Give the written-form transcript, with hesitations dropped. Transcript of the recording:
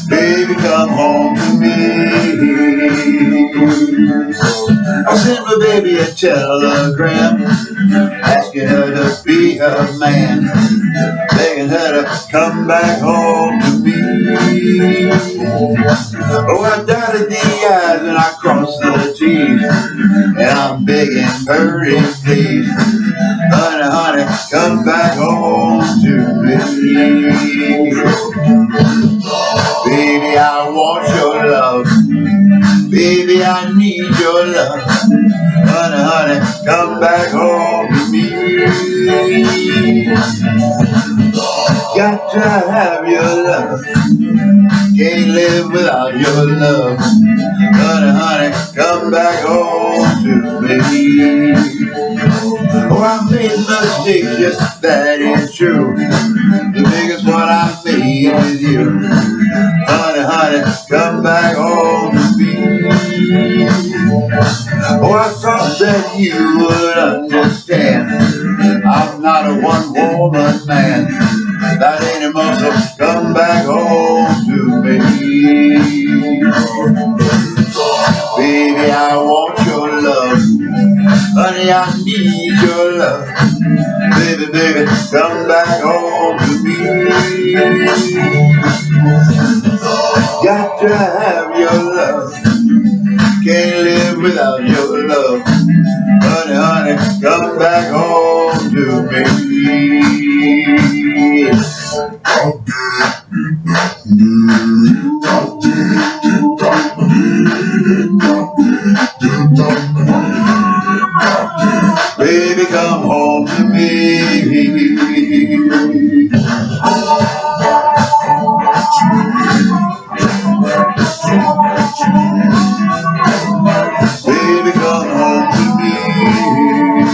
Baby, come home to me. I sent my baby a telegram asking her to be her man, begging her to come back home to me. Oh, I dotted the I's and I crossed the T's, and I'm begging, hurry, please. Honey, honey, come back home to me. Baby, I want your love. Baby, I need your love. Honey, honey, come back home to me. Got to have your love. Can't live without your love. Honey, honey, come back home to me. Oh, I made mistakes, yes, that is true. The biggest one I made with you. Honey, honey, come back home to me. Oh, I thought that you would understand. I'm not a one-woman man. That ain't enough, so come back home to me. Baby, I want your love. Honey, I need your love. Baby, baby, come back home to me. Got to have your love. Can't live without your love. Honey, honey, come back home to me. Baby, come home to me. Baby, come home to me.